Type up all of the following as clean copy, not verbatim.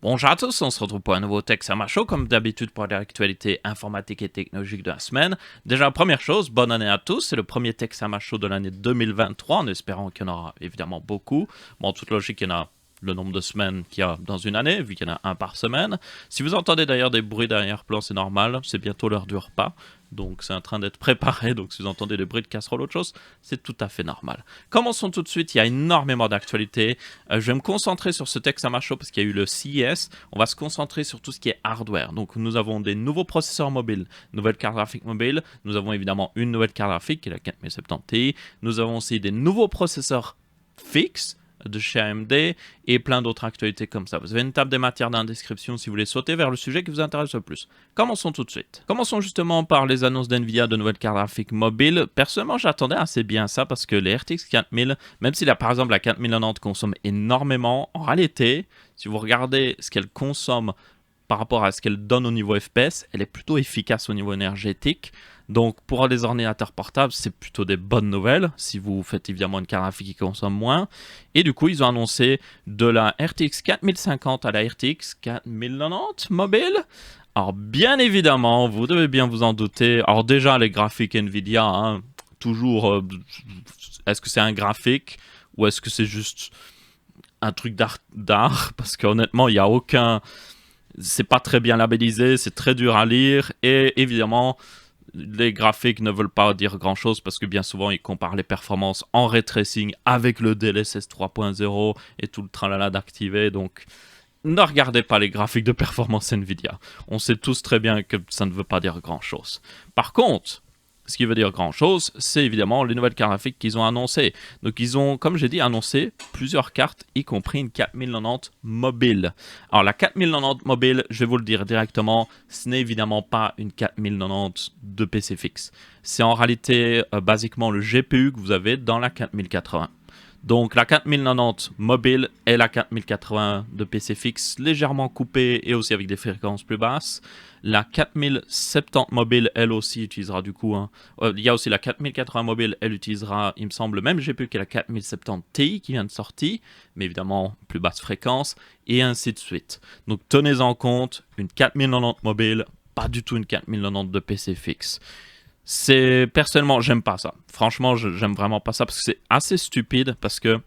Bonjour à tous, on se retrouve pour un nouveau Tech Sama Show, comme d'habitude pour l'actualité informatique et technologique de la semaine. Déjà, première chose, bonne année à tous, c'est le premier Tech Sama Show de l'année 2023, en espérant qu'il y en aura évidemment beaucoup. Bon, en toute logique, il y en a le nombre de semaines qu'il y a dans une année, vu qu'il y en a un par semaine. Si vous entendez d'ailleurs des bruits d'arrière-plan, c'est normal, c'est bientôt l'heure du repas. Donc c'est en train d'être préparé, donc si vous entendez des bruits de casserole ou autre chose, c'est tout à fait normal. Commençons tout de suite, il y a énormément d'actualités. Je vais me concentrer sur ce Tech Sama Show parce qu'il y a eu le CES. On va se concentrer sur tout ce qui est hardware. Donc nous avons des nouveaux processeurs mobiles, nouvelles cartes graphiques mobiles. Nous avons évidemment une nouvelle carte graphique qui est la 4070 Ti. Nous avons aussi des nouveaux processeurs fixes de chez AMD et plein d'autres actualités comme ça. Vous avez une table des matières dans la description si vous voulez sauter vers le sujet qui vous intéresse le plus. Commençons tout de suite. Commençons justement par les annonces d'NVIDIA de nouvelles cartes graphiques mobiles. Personnellement, j'attendais assez bien ça parce que les RTX 4000, même si là, par exemple la 4090 consomme énormément, en réalité, si vous regardez ce qu'elle consomme par rapport à ce qu'elle donne au niveau FPS, elle est plutôt efficace au niveau énergétique. Donc pour les ordinateurs portables, c'est plutôt des bonnes nouvelles, si vous faites évidemment une carte graphique qui consomme moins. Et du coup, ils ont annoncé de la RTX 4050 à la RTX 4090 mobile. Alors bien évidemment, vous devez bien vous en douter. Alors déjà, les graphiques Nvidia, hein, toujours, est-ce que c'est un graphique ou est-ce que c'est juste un truc d'art? Parce qu'honnêtement, il n'y a aucun... C'est pas très bien labellisé, c'est très dur à lire et évidemment les graphiques ne veulent pas dire grand chose parce que bien souvent ils comparent les performances en ray tracing avec le DLSS 3.0 et tout le tralala d'activer, donc ne regardez pas les graphiques de performance Nvidia. On sait tous très bien que ça ne veut pas dire grand chose. Par contre, ce qui veut dire grand chose, c'est évidemment les nouvelles cartes graphiques qu'ils ont annoncées. Donc ils ont, comme j'ai dit, annoncé plusieurs cartes, y compris une 4090 mobile. Alors la 4090 mobile, je vais vous le dire directement, ce n'est évidemment pas une 4090 de PC fixe. C'est en réalité basiquement le GPU que vous avez dans la 4080. Donc la 4090 mobile et la 4080 de PC fixe légèrement coupée et aussi avec des fréquences plus basses. La 4070 mobile, elle aussi utilisera du coup... il y a aussi la 4080 mobile, elle utilisera, il me semble, le même GPU que la 4070 Ti qui vient de sortir, mais évidemment plus basse fréquence, et ainsi de suite. Donc tenez-en compte, une 4090 mobile, pas du tout une 4090 de PC fixe. C'est personnellement, j'aime pas ça. Franchement, j'aime vraiment pas ça parce que c'est assez stupide parce que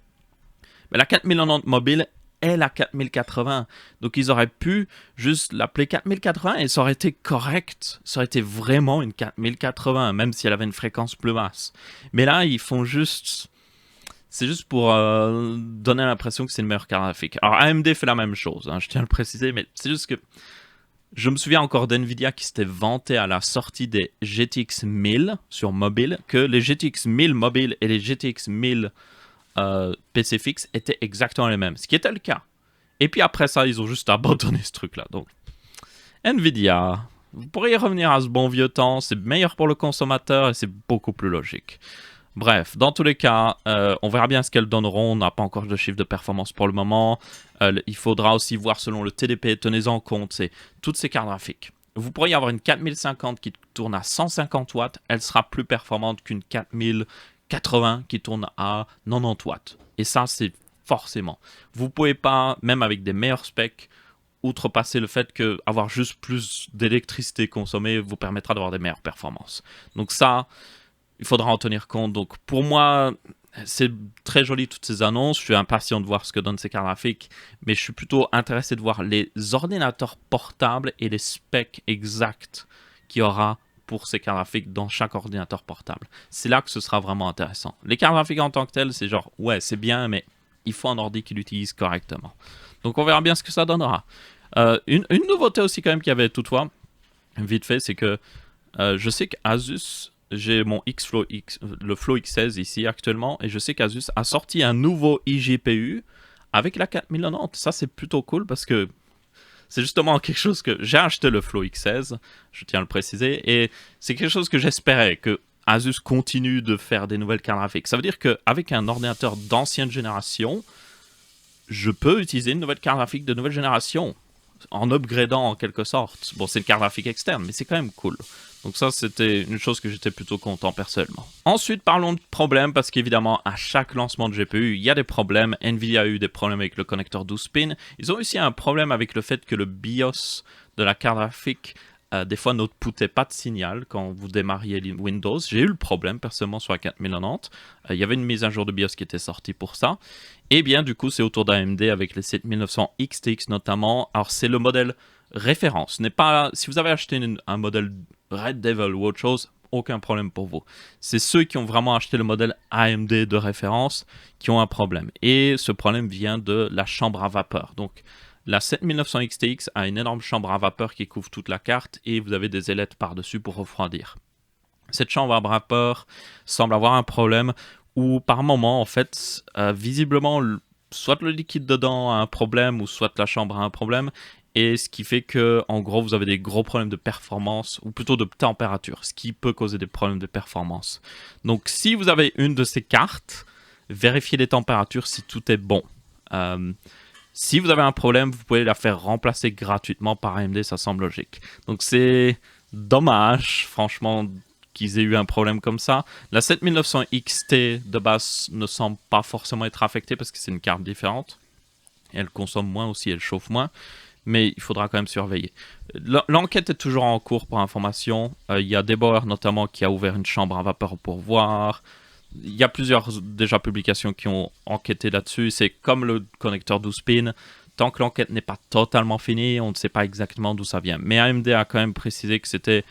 la 4090 mobile est la 4080. Donc ils auraient pu juste l'appeler 4080 et ça aurait été correct. Ça aurait été vraiment une 4080, même si elle avait une fréquence plus basse. Mais là, ils font juste... C'est juste pour donner l'impression que c'est une meilleure carte graphique. Alors AMD fait la même chose, hein, je tiens à le préciser, mais c'est juste que je me souviens encore d'NVIDIA qui s'était vanté à la sortie des GTX 1000 sur mobile que les GTX 1000 mobile et les GTX 1000 PC fixe étaient exactement les mêmes, ce qui était le cas. Et puis après ça, ils ont juste abandonné ce truc-là. Donc, NVIDIA, vous pourriez revenir à ce bon vieux temps, c'est meilleur pour le consommateur et c'est beaucoup plus logique. Bref, dans tous les cas, on verra bien ce qu'elles donneront. On n'a pas encore de chiffre de performance pour le moment. Il faudra aussi voir selon le TDP. Tenez-en compte, c'est toutes ces cartes graphiques. Vous pourriez avoir une 4050 qui tourne à 150 watts. Elle sera plus performante qu'une 4080 qui tourne à 90 watts. Et ça, c'est forcément. Vous pouvez pas, même avec des meilleurs specs, outrepasser le fait que avoir juste plus d'électricité consommée vous permettra d'avoir des meilleures performances. Donc ça... Il faudra en tenir compte. Donc pour moi, c'est très joli toutes ces annonces. Je suis impatient de voir ce que donnent ces cartes graphiques. Mais je suis plutôt intéressé de voir les ordinateurs portables et les specs exacts qu'il y aura pour ces cartes graphiques dans chaque ordinateur portable. C'est là que ce sera vraiment intéressant. Les cartes graphiques en tant que telles, c'est genre, ouais, c'est bien, mais il faut un ordi qui l'utilise correctement. Donc on verra bien ce que ça donnera. Une nouveauté aussi quand même qu'il y avait toutefois, vite fait, c'est que je sais qu'Asus... J'ai mon le Flow X16 ici actuellement et je sais qu'Asus a sorti un nouveau iGPU avec la 4090. Ça, c'est plutôt cool parce que c'est justement quelque chose que j'ai acheté le Flow X16, je tiens à le préciser, et c'est quelque chose que j'espérais que Asus continue de faire des nouvelles cartes graphiques. Ça veut dire qu'avec un ordinateur d'ancienne génération, je peux utiliser une nouvelle carte graphique de nouvelle génération en upgradant en quelque sorte. Bon, c'est une carte graphique externe, mais c'est quand même cool. Donc ça, c'était une chose que j'étais plutôt content personnellement. Ensuite, parlons de problèmes, parce qu'évidemment, à chaque lancement de GPU, il y a des problèmes. Nvidia a eu des problèmes avec le connecteur 12 pins. Ils ont aussi un problème avec le fait que le BIOS de la carte graphique, des fois, n'outputait pas de signal quand vous démarriez Windows. J'ai eu le problème, personnellement, sur la 4090. Il y avait une mise à jour de BIOS qui était sortie pour ça. Et bien, du coup, c'est autour d'AMD avec les 7900 XTX notamment. Alors, c'est le modèle référence. N'est pas, si vous avez acheté un modèle Red Devil ou autre chose, aucun problème pour vous. C'est ceux qui ont vraiment acheté le modèle AMD de référence qui ont un problème. Et ce problème vient de la chambre à vapeur. Donc, la 7900 XTX a une énorme chambre à vapeur qui couvre toute la carte et vous avez des ailettes par-dessus pour refroidir. Cette chambre à vapeur semble avoir un problème où par moment, en fait, visiblement, soit le liquide dedans a un problème ou soit la chambre a un problème. Et ce qui fait que, en gros, vous avez des gros problèmes de performance, ou plutôt de température, ce qui peut causer des problèmes de performance. Donc, si vous avez une de ces cartes, vérifiez les températures si tout est bon. Si vous avez un problème, vous pouvez la faire remplacer gratuitement par AMD, ça semble logique. Donc, c'est dommage, franchement, qu'ils aient eu un problème comme ça. La 7900 XT de base ne semble pas forcément être affectée parce que c'est une carte différente. Elle consomme moins aussi, elle chauffe moins. Mais il faudra quand même surveiller. L'enquête est toujours en cours pour information. Il y a Debauer notamment qui a ouvert une chambre à vapeur pour voir. Il y a plusieurs déjà publications qui ont enquêté là-dessus. C'est comme le connecteur 12 pins. Tant que l'enquête n'est pas totalement finie, on ne sait pas exactement d'où ça vient. Mais AMD a quand même précisé que c'était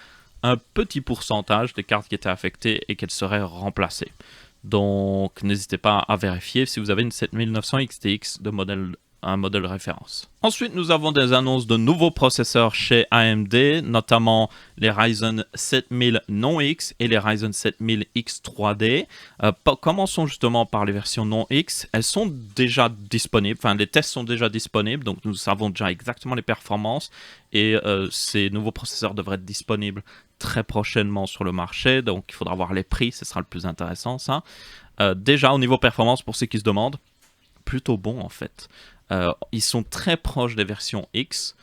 un petit pourcentage des cartes qui étaient affectées et qu'elles seraient remplacées. Donc n'hésitez pas à vérifier si vous avez une 7900 XTX de modèle, un modèle référence. Ensuite, nous avons des annonces de nouveaux processeurs chez AMD, notamment les Ryzen 7000 non-X et les Ryzen 7000 X3D. Commençons justement par les versions non-X. Elles sont déjà disponibles, enfin les tests sont déjà disponibles, donc nous savons déjà exactement les performances et ces nouveaux processeurs devraient être disponibles très prochainement sur le marché, donc il faudra voir les prix, ce sera le plus intéressant ça. Déjà au niveau performance, pour ceux qui se demandent, plutôt bon en fait. Ils sont très proches des versions X,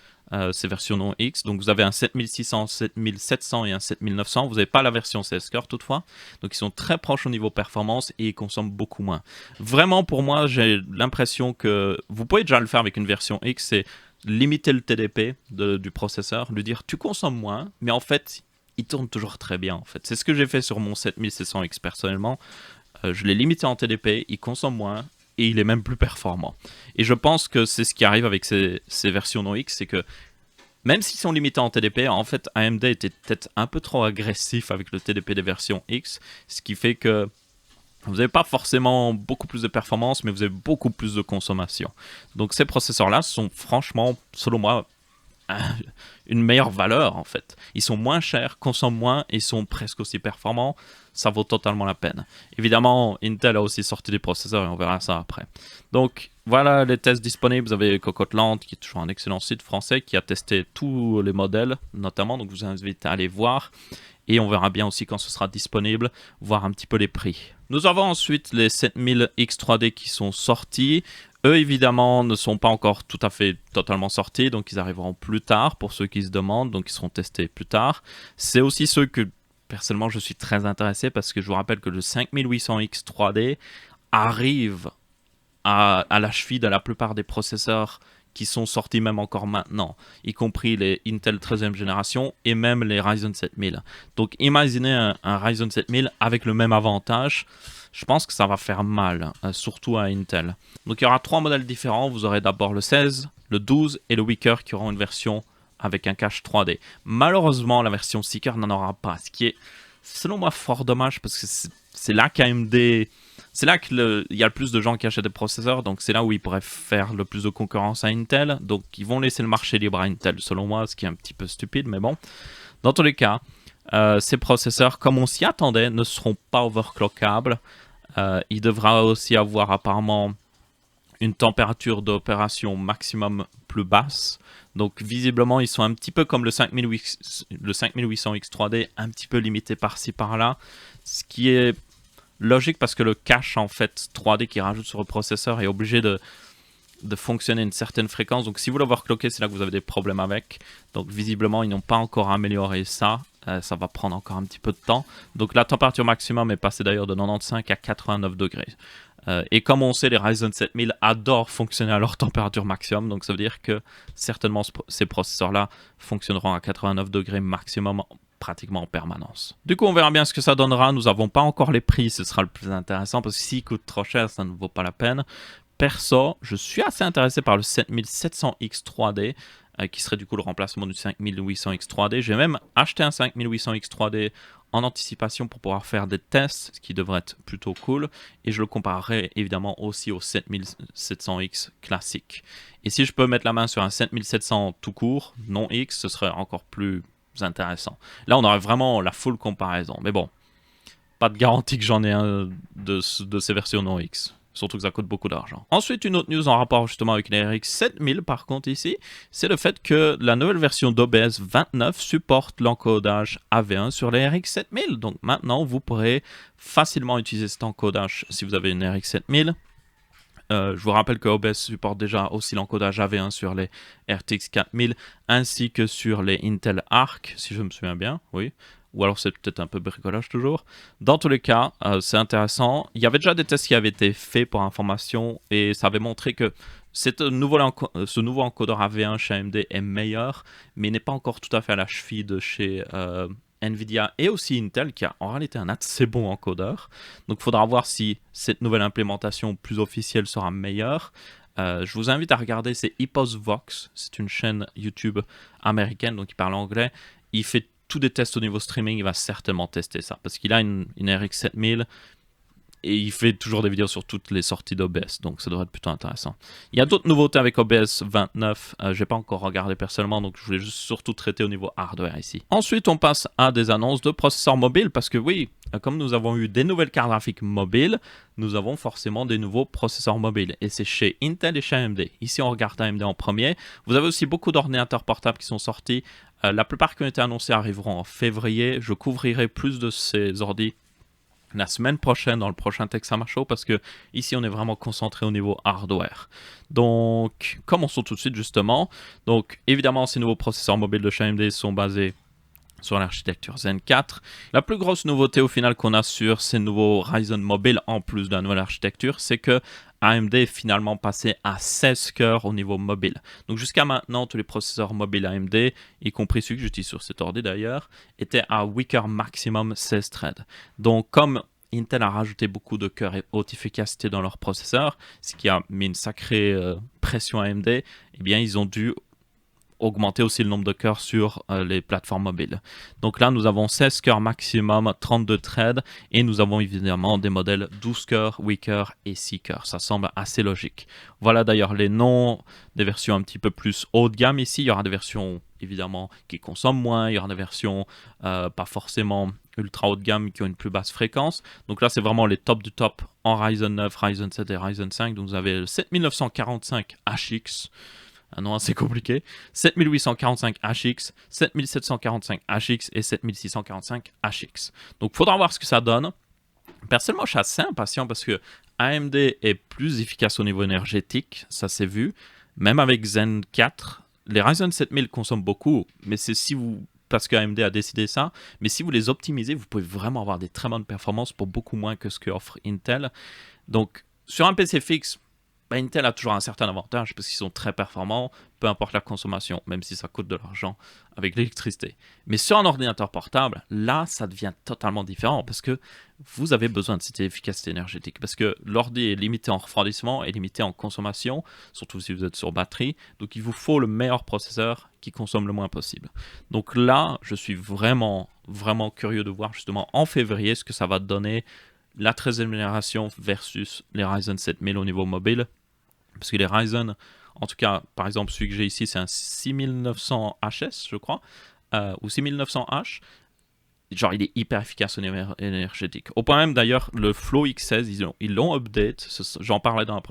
ces versions non X. Donc vous avez un 7600, 7700 et un 7900. Vous n'avez pas la version CS-Core toutefois. Donc ils sont très proches au niveau performance et ils consomment beaucoup moins. Vraiment pour moi, j'ai l'impression que vous pouvez déjà le faire avec une version X, c'est limiter le TDP du processeur, lui dire tu consommes moins, mais en fait il tourne toujours très bien en fait. C'est ce que j'ai fait sur mon 7600X personnellement. Je l'ai limité en TDP, il consomme moins. Et il est même plus performant. Et je pense que c'est ce qui arrive avec ces versions non X, c'est que même s'ils sont limités en TDP, en fait AMD était peut-être un peu trop agressif avec le TDP des versions X, ce qui fait que vous n'avez pas forcément beaucoup plus de performance, mais vous avez beaucoup plus de consommation. Donc ces processeurs-là sont franchement, selon moi, une meilleure valeur en fait. Ils sont moins chers, consomment moins et sont presque aussi performants. Ça vaut totalement la peine. Évidemment, Intel a aussi sorti des processeurs et on verra ça après. Donc voilà les tests disponibles. Vous avez Cocotland qui est toujours un excellent site français qui a testé tous les modèles notamment. Donc je vous invite à aller voir. Et on verra bien aussi quand ce sera disponible, voir un petit peu les prix. Nous avons ensuite les 7000 X3D qui sont sortis. Eux, évidemment, ne sont pas encore tout à fait totalement sortis, donc ils arriveront plus tard pour ceux qui se demandent, donc ils seront testés plus tard. C'est aussi ceux que, personnellement, je suis très intéressé parce que je vous rappelle que le 5800X 3D arrive à la cheville de la plupart des processeurs qui sont sortis même encore maintenant, y compris les Intel 13e génération et même les Ryzen 7000. Donc imaginez un Ryzen 7000 avec le même avantage. Je pense que ça va faire mal, surtout à Intel. Donc il y aura 3 modèles différents. Vous aurez d'abord le 16, le 12 et le Weaker qui auront une version avec un cache 3D. Malheureusement, la version Seeker n'en aura pas, ce qui est, selon moi, fort dommage parce que c'est là qu'AMD... C'est là qu'il y a le plus de gens qui achètent des processeurs, donc c'est là où ils pourraient faire le plus de concurrence à Intel. Donc ils vont laisser le marché libre à Intel, selon moi, ce qui est un petit peu stupide, mais bon. Dans tous les cas, ces processeurs, comme on s'y attendait, ne seront pas overclockables. Il devra aussi avoir apparemment une température d'opération maximum plus basse. Donc visiblement, ils sont un petit peu comme le 5800X3D, un petit peu limité par-ci par-là, ce qui est logique parce que le cache en fait 3D qui rajoute sur le processeur est obligé de de fonctionner à une certaine fréquence. Donc si vous l'overclockez, c'est là que vous avez des problèmes avec. Donc visiblement, ils n'ont pas encore amélioré ça. Ça va prendre encore un petit peu de temps. Donc la température maximum est passée d'ailleurs de 95 à 89 degrés. Et comme on sait, les Ryzen 7000 adorent fonctionner à leur température maximum. Donc ça veut dire que certainement ces processeurs-là fonctionneront à 89 degrés maximum pratiquement en permanence. Du coup, on verra bien ce que ça donnera. Nous n'avons pas encore les prix, ce sera le plus intéressant parce que s'ils coûtent trop cher, ça ne vaut pas la peine. Perso, je suis assez intéressé par le 7700X 3D, qui serait du coup le remplacement du 5800X 3D. J'ai même acheté un 5800X 3D en anticipation pour pouvoir faire des tests, ce qui devrait être plutôt cool. Et je le comparerai évidemment aussi au 7700X classique. Et si je peux mettre la main sur un 7700 tout court, non X, ce serait encore plus intéressant. Là, on aurait vraiment la full comparaison. Mais bon, pas de garantie que j'en ai un de ces versions non X. Surtout que ça coûte beaucoup d'argent. Ensuite, une autre news en rapport justement avec les RX 7000 par contre ici, c'est le fait que la nouvelle version d'OBS 29 supporte l'encodage AV1 sur les RX 7000. Donc maintenant, vous pourrez facilement utiliser cet encodage si vous avez une RX 7000. Je vous rappelle que OBS supporte déjà aussi l'encodage AV1 sur les RTX 4000 ainsi que sur les Intel Arc, si je me souviens bien, oui. Ou alors c'est peut-être un peu bricolage toujours. Dans tous les cas, c'est intéressant. Il y avait déjà des tests qui avaient été faits pour information et ça avait montré que ce nouveau encodeur AV1 chez AMD est meilleur, mais n'est pas encore tout à fait à la cheville de chez Nvidia et aussi Intel qui a en réalité un assez bon encodeur. Donc il faudra voir si cette nouvelle implémentation plus officielle sera meilleure. Je vous invite à regarder, c'est HyposVox, c'est une chaîne YouTube américaine, donc il parle anglais. Il fait tous des tests au niveau streaming, il va certainement tester ça, parce qu'il a une RX 7000 et il fait toujours des vidéos sur toutes les sorties d'OBS, donc ça devrait être plutôt intéressant. Il y a d'autres nouveautés avec OBS 29, je n'ai pas encore regardé personnellement, donc je voulais juste surtout traiter au niveau hardware ici. Ensuite, on passe à des annonces de processeurs mobiles, parce que oui, comme nous avons eu des nouvelles cartes graphiques mobiles, nous avons forcément des nouveaux processeurs mobiles, et c'est chez Intel et chez AMD. Ici, on regarde AMD en premier. Vous avez aussi beaucoup d'ordinateurs portables qui sont sortis. La plupart qui ont été annoncés arriveront en février. Je couvrirai plus de ces ordis la semaine prochaine dans le prochain Texama Show parce que ici on est vraiment concentré au niveau hardware. Donc commençons tout de suite justement. Donc évidemment ces nouveaux processeurs mobiles de chez AMD sont basés sur l'architecture Zen 4. La plus grosse nouveauté au final qu'on a sur ces nouveaux Ryzen mobiles en plus de la nouvelle architecture, c'est que AMD est finalement passé à 16 cœurs au niveau mobile. Donc jusqu'à maintenant, tous les processeurs mobiles AMD, y compris ceux que j'utilise sur cet ordi d'ailleurs, étaient à 8 cœurs maximum 16 threads. Donc comme Intel a rajouté beaucoup de cœurs et haute efficacité dans leurs processeurs, ce qui a mis une sacrée pression à AMD, eh bien ils ont dû augmenter aussi le nombre de cœurs sur les plateformes mobiles. Donc là, nous avons 16 cœurs maximum, 32 threads, et nous avons évidemment des modèles 12 cœurs, 8 cœurs et 6 cœurs. Ça semble assez logique. Voilà d'ailleurs les noms des versions un petit peu plus haut de gamme ici. Il y aura des versions évidemment qui consomment moins, il y aura des versions pas forcément ultra haut de gamme qui ont une plus basse fréquence. Donc là, c'est vraiment les top du top en Ryzen 9, Ryzen 7 et Ryzen 5. Donc vous avez le 7945 HX, un nom assez compliqué, 7845 HX, 7745 HX et 7645 HX. Donc, il faudra voir ce que ça donne. Personnellement, je suis assez impatient parce que AMD est plus efficace au niveau énergétique, ça s'est vu. Même avec Zen 4, les Ryzen 7000 consomment beaucoup, mais c'est parce que AMD a décidé ça, mais si vous les optimisez, vous pouvez vraiment avoir des très bonnes performances pour beaucoup moins que ce qu'offre Intel. Donc, sur un PC fixe, Intel a toujours un certain avantage parce qu'ils sont très performants, peu importe la consommation, même si ça coûte de l'argent avec l'électricité. Mais sur un ordinateur portable, là, ça devient totalement différent parce que vous avez besoin de cette efficacité énergétique. Parce que l'ordi est limité en refroidissement et limité en consommation, surtout si vous êtes sur batterie. Donc il vous faut le meilleur processeur qui consomme le moins possible. Donc là, je suis vraiment, vraiment curieux de voir justement en février ce que ça va donner la 13e génération versus les Ryzen 7000 au niveau mobile. Parce que les Ryzen, en tout cas, par exemple, celui que j'ai ici, c'est un 6900 HS, je crois, ou 6900H. Genre, il est hyper efficace au niveau énergétique. Au point même, d'ailleurs, le Flow X16, ils l'ont update. J'en parlerai dans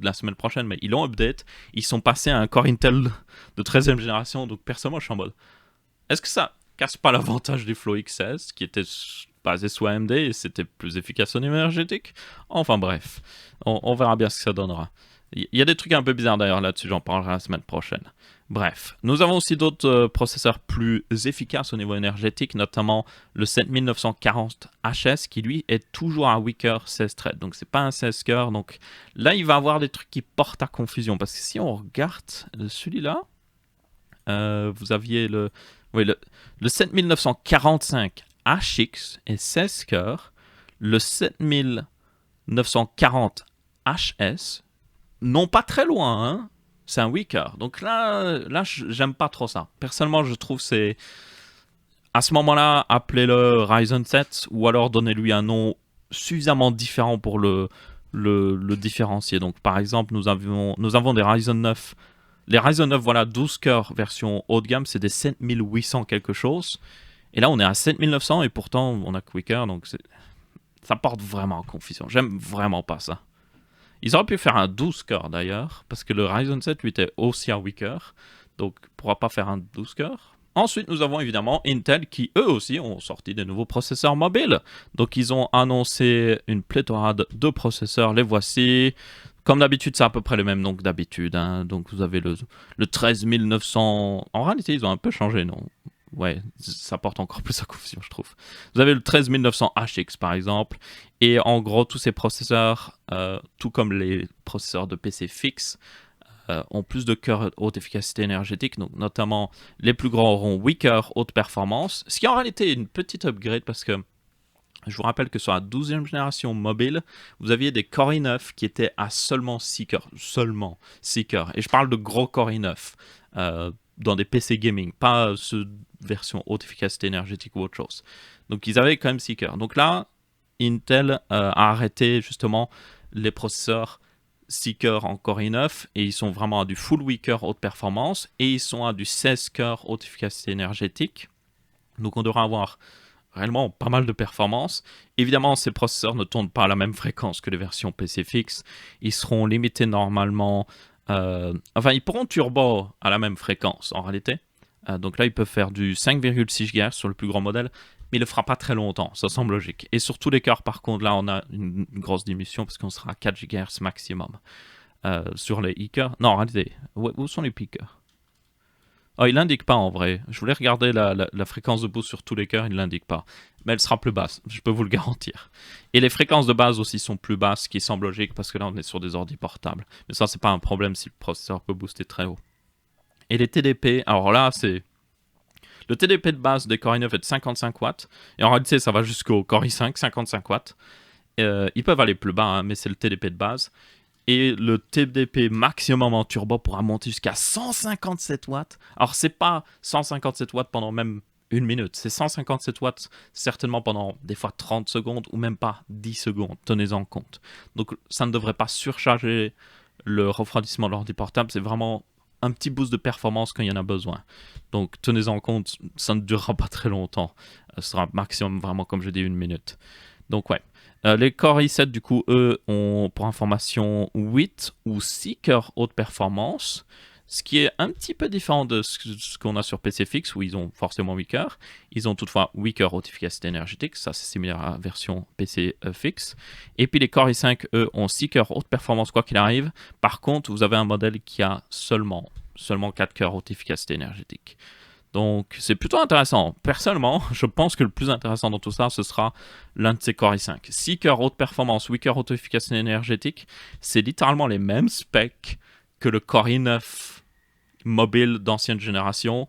la semaine prochaine, mais ils l'ont update. Ils sont passés à un Core Intel de 13e génération. Donc, personnellement, je suis en mode, est-ce que ça casse pas l'avantage du Flow X16, qui était basé sur AMD et c'était plus efficace au niveau énergétique? Enfin bref, on verra bien ce que ça donnera. Il y a des trucs un peu bizarres d'ailleurs là-dessus, j'en parlerai la semaine prochaine. Bref, nous avons aussi d'autres processeurs plus efficaces au niveau énergétique, notamment le 7940 HS qui lui est toujours un weaker 16 thread, donc c'est pas un 16 cœurs. Donc là, il va avoir des trucs qui portent à confusion parce que si on regarde celui-là, vous aviez le 7945 HX est 16 cœurs, le 7940 HS, non pas très loin, hein, c'est un weaker. Donc là j'aime pas trop ça. Personnellement, je trouve c'est... À ce moment-là, appelez-le Ryzen 7 ou alors donnez-lui un nom suffisamment différent pour le différencier. Donc par exemple, nous avons des Ryzen 9. Les Ryzen 9, voilà, 12 cœurs version haut de gamme, c'est des 7800 quelque chose. Et là, on est à 7900 et pourtant, on a Quicker, donc ça porte vraiment en confusion. J'aime vraiment pas ça. Ils auraient pu faire un 12 cœurs d'ailleurs, parce que le Ryzen 7 lui était aussi un weaker, donc il ne pourra pas faire un 12 cœurs. Ensuite, nous avons évidemment Intel qui, eux aussi, ont sorti de nouveaux processeurs mobiles. Donc, ils ont annoncé une pléthore de processeurs. Les voici. Comme d'habitude, c'est à peu près le même nom que d'habitude. Hein. Donc, vous avez le 13900. En réalité, ils ont un peu changé, non? Ouais, ça porte encore plus à confusion, je trouve. Vous avez le 13900 HX, par exemple. Et en gros, tous ces processeurs, tout comme les processeurs de PC fixes, ont plus de cœurs haute efficacité énergétique, donc notamment les plus grands auront weaker haute performance, ce qui en réalité est une petite upgrade parce que je vous rappelle que sur la 12e génération mobile, vous aviez des Core i9 qui étaient à seulement 6 cœurs, et je parle de gros Core i9 dans des PC gaming, pas ce version haute efficacité énergétique ou autre chose. Donc ils avaient quand même 6 cœurs. Donc là, Intel a arrêté justement les processeurs 6 cœurs en Core i9 et ils sont vraiment à du full weaker haute performance et ils sont à du 16 cœurs haute efficacité énergétique. Donc on devra avoir réellement pas mal de performance. Évidemment, ces processeurs ne tournent pas à la même fréquence que les versions PC fixes. Ils seront limités normalement... ils pourront turbo à la même fréquence en réalité. Donc là, ils peuvent faire du 5,6 GHz sur le plus grand modèle, mais il ne le fera pas très longtemps, ça semble logique. Et sur tous les cœurs, par contre, là, on a une grosse diminution parce qu'on sera à 4 GHz maximum. Sur les e-cœurs... Non, en réalité, où sont les piqueurs? Oh, il l'indique pas en vrai. Je voulais regarder la fréquence de boost sur tous les cœurs, il ne l'indique pas. Mais elle sera plus basse, je peux vous le garantir. Et les fréquences de base aussi sont plus basses, ce qui semble logique parce que là on est sur des ordi portables. Mais ça, c'est pas un problème si le processeur peut booster très haut. Et les TDP, alors là, c'est... Le TDP de base des Core i9 est de 55 watts. Et en réalité, ça va jusqu'au Core i5, 55 watts. Ils peuvent aller plus bas, hein, mais c'est le TDP de base. Et le TDP maximum en turbo pourra monter jusqu'à 157 watts. Alors, c'est pas 157 watts pendant même une minute. C'est 157 watts certainement pendant des fois 30 secondes ou même pas 10 secondes. Tenez-en compte. Donc, ça ne devrait pas surcharger le refroidissement de l'ordi portable. C'est vraiment un petit boost de performance quand il y en a besoin. Donc, tenez-en compte, ça ne durera pas très longtemps. Ce sera maximum vraiment, comme je dis, une minute. Donc, ouais. Les Core i7, du coup, eux, ont pour information 8 ou 6 cœurs haute performance, ce qui est un petit peu différent de ce qu'on a sur PC fixe, où ils ont forcément 8 cœurs. Ils ont toutefois 8 cœurs haute efficacité énergétique, ça c'est similaire à la version PC fixe. Et puis les Core i5, eux, ont 6 cœurs haute performance quoi qu'il arrive. Par contre, vous avez un modèle qui a seulement 4 cœurs haute efficacité énergétique. Donc, c'est plutôt intéressant. Personnellement, je pense que le plus intéressant dans tout ça, ce sera l'un de ces Core i5. 6 cœurs haute performance, 8 cœurs haute efficacité énergétique, c'est littéralement les mêmes specs que le Core i9 mobile d'ancienne génération,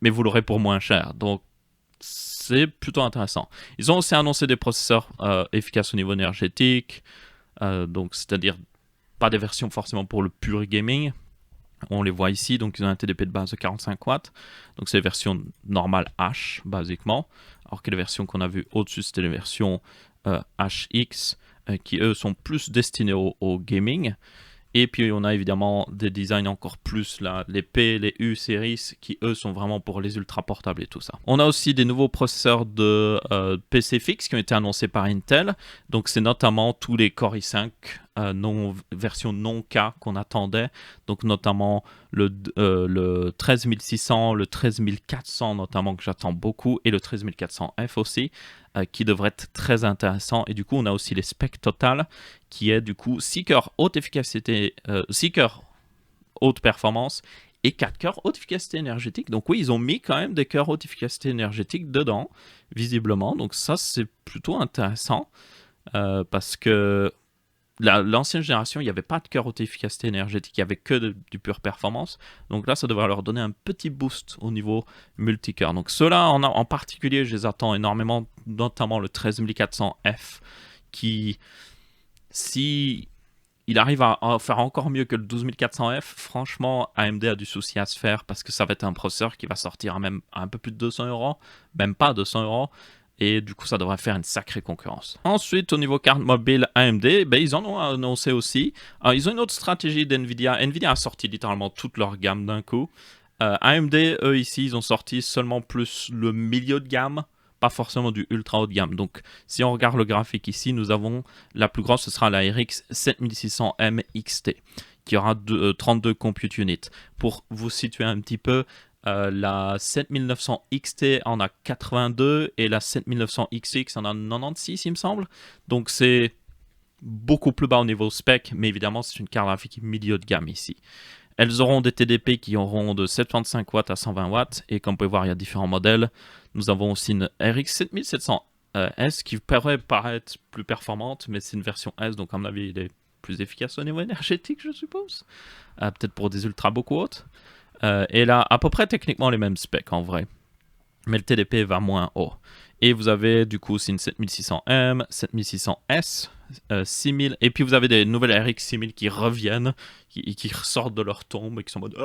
mais vous l'aurez pour moins cher. Donc, c'est plutôt intéressant. Ils ont aussi annoncé des processeurs efficaces au niveau énergétique, donc c'est-à-dire pas des versions forcément pour le pur gaming. On les voit ici, donc ils ont un TDP de base de 45 watts. Donc c'est les versions normales H, basiquement. Alors que les versions qu'on a vues au-dessus, c'était les versions HX, qui eux sont plus destinées au gaming. Et puis on a évidemment des designs encore plus, là, les P, les U series, qui eux sont vraiment pour les ultra portables et tout ça. On a aussi des nouveaux processeurs de PC fixe qui ont été annoncés par Intel. Donc c'est notamment tous les Core i5 version non K qu'on attendait, donc notamment le 13600, le 13400 notamment que j'attends beaucoup, et le 13400F aussi, qui devrait être très intéressant. Et du coup, on a aussi les specs total, qui est du coup 6 cœurs haute efficacité, 6 cœurs haute performance et 4 cœurs haute efficacité énergétique. Donc oui, ils ont mis quand même des cœurs haute efficacité énergétique dedans, visiblement. Donc ça, c'est plutôt intéressant, parce que l'ancienne génération, il n'y avait pas de cœur haute efficacité énergétique, il n'y avait que du pure performance. Donc là, ça devrait leur donner un petit boost au niveau multicœur. Donc ceux-là, en particulier, je les attends énormément, notamment le 13400F, qui, si il arrive à faire encore mieux que le 12400F, franchement, AMD a du souci à se faire, parce que ça va être un processeur qui va sortir à même un peu plus de 200 €, même pas 200 €. Et du coup, ça devrait faire une sacrée concurrence. Ensuite, au niveau carte mobile AMD, ben, ils en ont annoncé aussi. Alors, ils ont une autre stratégie d'NVIDIA. NVIDIA a sorti littéralement toute leur gamme d'un coup. AMD, eux, ici, ils ont sorti seulement plus le milieu de gamme, pas forcément du ultra haut de gamme. Donc, si on regarde le graphique ici, nous avons la plus grande, ce sera la RX 7600M XT, qui aura 32 compute units. Pour vous situer un petit peu, la 7900 XT en a 82 et la 7900 XX en a 96, il me semble. Donc c'est beaucoup plus bas au niveau spec, mais évidemment c'est une carte graphique milieu de gamme ici. Elles auront des TDP qui auront de 75 watts à 120 watts, et comme vous pouvez voir, il y a différents modèles. Nous avons aussi une RX 7700S qui pourrait paraître plus performante, mais c'est une version S, donc à mon avis, il est plus efficace au niveau énergétique, je suppose. Peut-être pour des ultras beaucoup hautes. Et là, à peu près techniquement les mêmes specs en vrai, mais le TDP va moins haut. Et vous avez du coup aussi une 7600M, 7600S, 6000, et puis vous avez des nouvelles RX 6000 qui reviennent, qui ressortent de leur tombe et qui sont en mode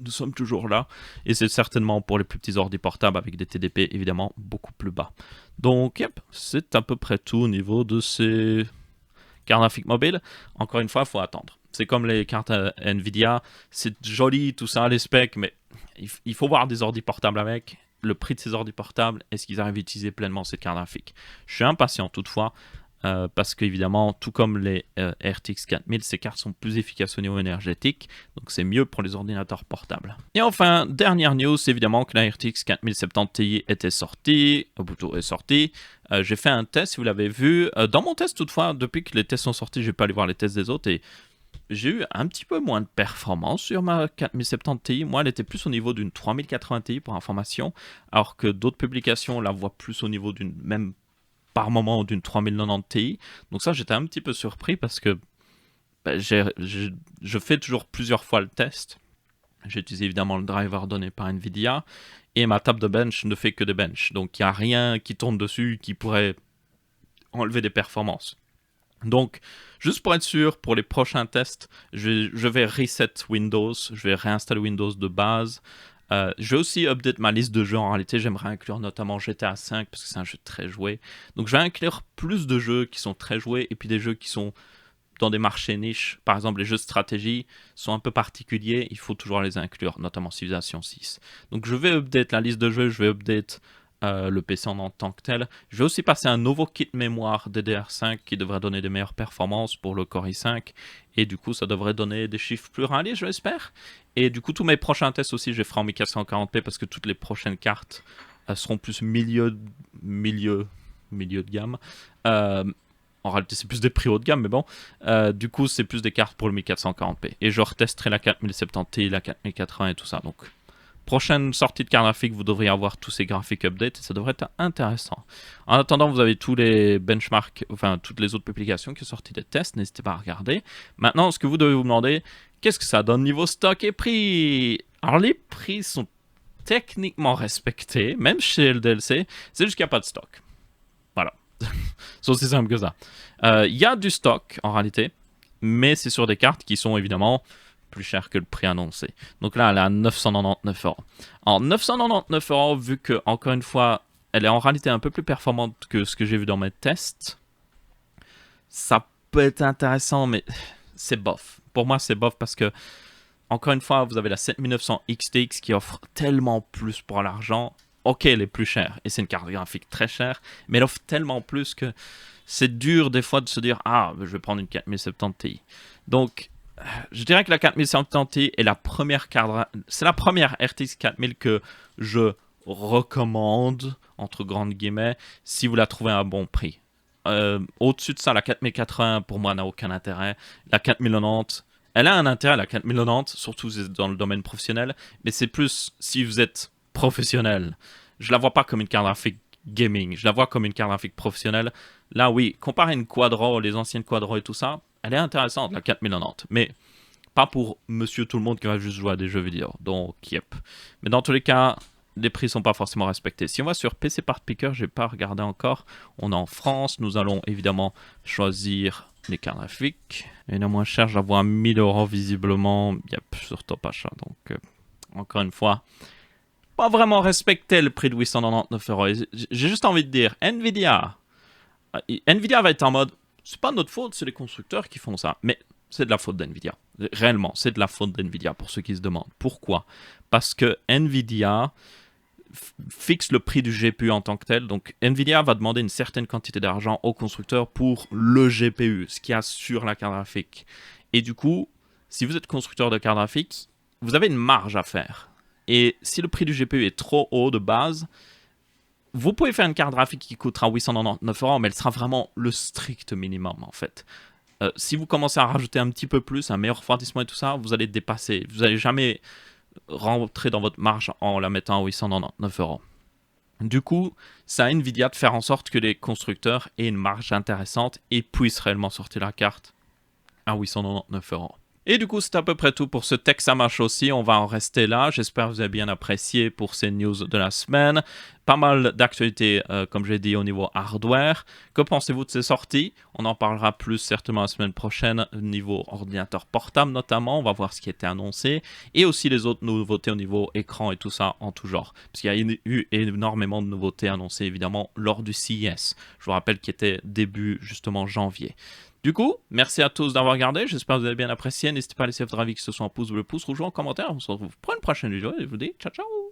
nous sommes toujours là. Et c'est certainement pour les plus petits ordi portables avec des TDP évidemment beaucoup plus bas. Donc, yep, c'est à peu près tout au niveau de ces cartes graphiques mobiles. Encore une fois, il faut attendre. C'est comme les cartes Nvidia, c'est joli tout ça, les specs, mais il faut voir des ordi portables avec. Le prix de ces ordi portables, est-ce qu'ils arrivent à utiliser pleinement cette carte graphique? Je suis impatient toutefois, parce qu'évidemment, tout comme les RTX 4000, ces cartes sont plus efficaces au niveau énergétique, donc c'est mieux pour les ordinateurs portables. Et enfin, dernière news, c'est évidemment que la RTX 4070 Ti était sortie, ou plutôt est sortie. J'ai fait un test, si vous l'avez vu. Dans mon test, toutefois, depuis que les tests sont sortis, je vais pas aller voir les tests des autres, et j'ai eu un petit peu moins de performance sur ma 4070 Ti. Moi, elle était plus au niveau d'une 3080 Ti pour information, alors que d'autres publications la voient plus au niveau d'une, même par moment, d'une 3090 Ti. Donc ça, j'étais un petit peu surpris parce que je fais toujours plusieurs fois le test. J'utilise évidemment le driver donné par Nvidia, et ma table de bench ne fait que des bench. Donc il n'y a rien qui tourne dessus qui pourrait enlever des performances. Donc, juste pour être sûr, pour les prochains tests, je vais reset Windows, je vais réinstaller Windows de base. Je vais aussi update ma liste de jeux. En réalité, j'aimerais inclure notamment GTA V parce que c'est un jeu très joué. Donc, je vais inclure plus de jeux qui sont très joués, et puis des jeux qui sont dans des marchés niches. Par exemple, les jeux de stratégie sont un peu particuliers, il faut toujours les inclure, notamment Civilization 6. Donc, je vais update la liste de jeux, je vais update le PC en tant que tel. Je vais aussi passer un nouveau kit mémoire DDR5 qui devrait donner des meilleures performances pour le Core i5, et du coup ça devrait donner des chiffres plus réalistes, je l'espère. Et du coup tous mes prochains tests aussi je les ferai en 1440p, parce que toutes les prochaines cartes seront plus milieu de gamme. En réalité c'est plus des prix haut de gamme, mais bon, du coup c'est plus des cartes pour le 1440p, et je retesterai la 4070 Ti, la 4080 et tout ça. Donc prochaine sortie de carte graphique, vous devriez avoir tous ces graphiques updates, et ça devrait être intéressant. En attendant, vous avez tous les benchmarks, enfin toutes les autres publications qui sont sorties des tests, n'hésitez pas à regarder. Maintenant, ce que vous devez vous demander, qu'est-ce que ça donne niveau stock et prix? Alors les prix sont techniquement respectés, même chez le DLC, c'est juste qu'il n'y a pas de stock. Voilà, c'est aussi simple que ça. Il y a du stock en réalité, mais c'est sur des cartes qui sont évidemment plus cher que le prix annoncé. Donc là, elle est à 999 €. En 999 €, vu que, encore une fois, elle est en réalité un peu plus performante que ce que j'ai vu dans mes tests, ça peut être intéressant, mais c'est bof. Pour moi, c'est bof parce que, encore une fois, vous avez la 7900 XTX qui offre tellement plus pour l'argent. ok, elle est plus chère, et c'est une carte graphique très chère, mais elle offre tellement plus que c'est dur des fois de se dire, ah, je vais prendre une 4070 Ti. Donc, je dirais que la 4070 Ti est la première carte, c'est la première RTX 4000 que je recommande, entre grandes guillemets, si vous la trouvez à un bon prix. Au-dessus de ça, la 4080 pour moi n'a aucun intérêt. La 4090, elle a un intérêt, la 4090, surtout dans le domaine professionnel, mais c'est plus si vous êtes professionnel. Je la vois pas comme une carte graphique gaming, je la vois comme une carte graphique professionnelle. Là, oui, comparé à une Quadro, les anciennes Quadro et tout ça, elle est intéressante, la 4090, mais pas pour monsieur tout le monde qui va juste jouer à des jeux vidéo. Donc, yep. Mais dans tous les cas, les prix sont pas forcément respectés. Si on va sur PC Part Picker, j'ai pas regardé encore. On est en France, nous allons évidemment choisir les cartes graphiques. Et la moins chère, je la vois à 1000 € visiblement. Yep, sur Top Achat. Donc, encore une fois, pas vraiment respecté le prix de 899 €. Et j'ai juste envie de dire, Nvidia va être en mode, c'est pas notre faute, c'est les constructeurs qui font ça. Mais c'est de la faute d'Nvidia. Réellement, c'est de la faute d'Nvidia pour ceux qui se demandent. Pourquoi? Parce que Nvidia fixe le prix du GPU en tant que tel. Donc Nvidia va demander une certaine quantité d'argent au constructeur pour le GPU, ce qu'il y a sur la carte graphique. Et du coup, si vous êtes constructeur de carte graphique, vous avez une marge à faire. Et si le prix du GPU est trop haut de base, vous pouvez faire une carte graphique qui coûtera 899 €, mais elle sera vraiment le strict minimum en fait. Si vous commencez à rajouter un petit peu plus, un meilleur refroidissement et tout ça, vous allez dépasser. Vous n'allez jamais rentrer dans votre marge en la mettant à 899 €. Du coup, c'est à Nvidia de faire en sorte que les constructeurs aient une marge intéressante et puissent réellement sortir la carte à 899 €. Et du coup, c'est à peu près tout pour ce Texama Show aussi. On va en rester là. J'espère que vous avez bien apprécié pour ces news de la semaine. Pas mal d'actualités, comme j'ai dit, au niveau hardware. Que pensez-vous de ces sorties? On en parlera plus certainement la semaine prochaine, au niveau ordinateur portable notamment. On va voir ce qui a été annoncé. Et aussi les autres nouveautés au niveau écran et tout ça en tout genre. Parce qu'il y a eu énormément de nouveautés annoncées, évidemment, lors du CES. Je vous rappelle qu'il était début, justement, janvier. Du coup, merci à tous d'avoir regardé. J'espère que vous avez bien apprécié. N'hésitez pas à laisser votre avis, que ce soit en pouce bleu, pouce rouge ou en commentaire. On se retrouve pour une prochaine vidéo et je vous dis ciao ciao.